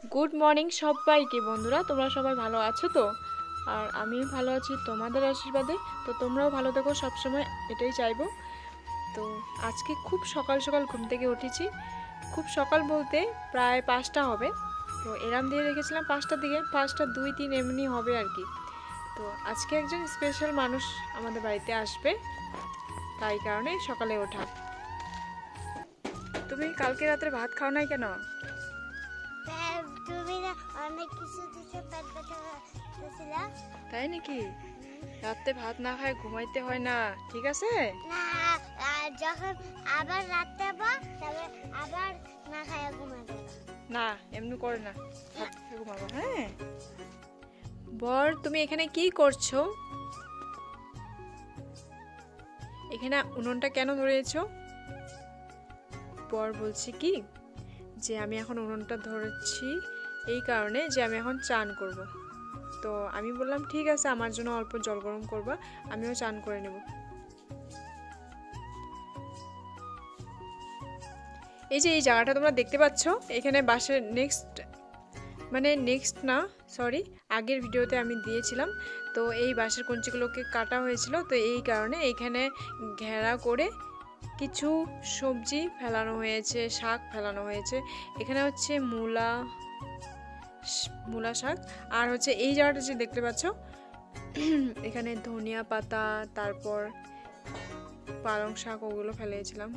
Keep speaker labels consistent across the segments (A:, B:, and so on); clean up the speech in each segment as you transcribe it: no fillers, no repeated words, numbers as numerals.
A: Good morning সবাইকে বন্ধুরা, তোমরা সবাই ভালো আছো তো? আর আমি ভালো আছি তোমাদের আশীর্বাদে। তো তোমরাও ভালো থেকো, সবসময় এটাই চাইবো। তো আজকে খুব সকাল সকাল ঘুম থেকে উঠেছি। খুব সকাল বলতে প্রায় 5টা হবে। তো এরাম দিয়ে রেখেছিলাম 5টার দিকে, 5টা 2-3 এমনি হবে আর কি। তো আজকে একজন স্পেশাল মানুষ আমাদের বাড়িতে আসবে, তাই কারণে সকালে ওঠা। তুমি কালকে রাত্রে ভাত খাও নাই কেন?
B: তুমি না অনেক কিছু দিতে পারবে না,
A: তাই নাকি? রাতে ভাত না খায় ঘুমাইতে হয় না, ঠিক আছে?
B: না যখন আবার রাতে বা তবে আবার না খায় ঘুমাবে
A: না, এমনি করে না, ভাত খেয়ে ঘুমাবো। হ্যাঁ বর, তুমি এখানে কি করছো? এখানে উনুনটা কেন ধরেছো? বর বলছি কি যে আমি এখন উনুনটা ধরেছি এই কারণে যে আমি এখন চান করব। তো আমি বললাম ঠিক আছে, আমার জন্য অল্প জল গরম করবা, আমিও চান করে নেব। এই যে এই জায়গাটা তোমরা দেখতে পাচ্ছ, এখানে বাসের নেক্সট না, সরি, আগের ভিডিওতে আমি দিয়েছিলাম। তো এই বাঁশের কঞ্চিগুলোকে কাটা হয়েছিল, তো এই কারণে এইখানে ঘেরা করে কিছু সবজি ফেলানো হয়েছে, শাক ফেলানো হয়েছে। এখানে হচ্ছে মূলা শাক, আর হচ্ছে এই জায়গাটা যে দেখতে পাচ্ছ এখানে ধনিয়া পাতা, তারপর পালং শাক, ওগুলো ফেলেছিলাম।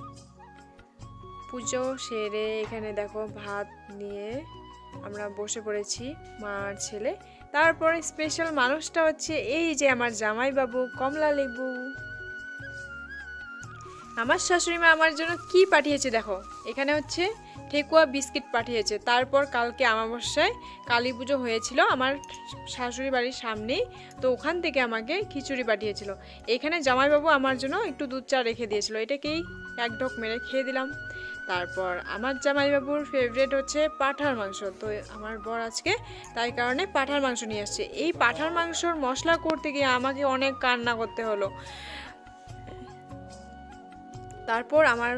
A: পুজো সেরে এখানে দেখো ভাত নিয়ে আমরা বসে পড়েছি, মা আর ছেলে। তারপরে স্পেশাল মানুষটা হচ্ছে এই যে আমার জামাইবাবু কমলা লেবু। আমার শাশুড়ি মা আমার জন্য কি পাঠিয়েছে দেখো, এখানে হচ্ছে ঠেকুয়া বিস্কিট পাঠিয়েছে। তারপর কালকে আমাবস্যায় কালী পুজো হয়েছিল আমার শাশুড়ি বাড়ির সামনেই, তো ওখান থেকে আমাকে খিচুড়ি পাঠিয়েছিল। এখানে জামাইবাবু আমার জন্য একটু দুধ চা রেখে দিয়েছিল, এটাকেই এক ঢোক মেরে খেয়ে দিলাম। তারপর আমার জামাইবাবুর ফেভারিট হচ্ছে পাঁঠার মাংস, তো আমার বর আজকে তাই কারণে পাঁঠার মাংস নিয়ে আসছে। এই পাঁঠার মাংসর মশলা করতে গিয়ে আমাকে অনেক কান্না করতে হলো। তারপর আমার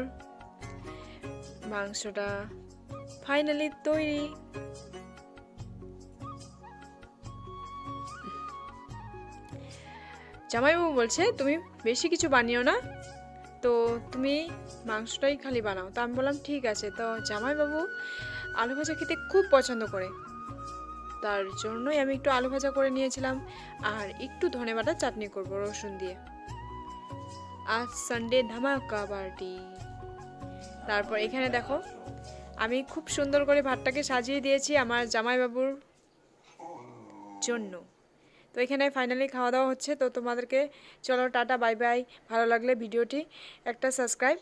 A: মাংসটা ফাইনালি তৈরি। জামাইবাবু বলছে তুমি বেশি কিছু বানিও না, তো তুমি মাংসটাই খালি বানাও। তো আমি বললাম ঠিক আছে। তো জামাইবাবু আলু ভাজা খেতে খুব পছন্দ করে, তার জন্যই আমি একটু আলু ভাজা করে নিয়েছিলাম, আর একটু ধনেবাটা চাটনি করব রসুন দিয়ে। আজ সানডে ধামাকা পার্টি। তারপর এখানে দেখো আমি খুব সুন্দর করে ভাতটাকে সাজিয়ে দিয়েছি আমার জামাইবাবুর জন্য। তো এখানে ফাইনালি খাওয়া দাওয়া হচ্ছে। তো তোমাদেরকে চলো টাটা, বাই বাই। ভালো লাগলে ভিডিওটি একটা সাবস্ক্রাইব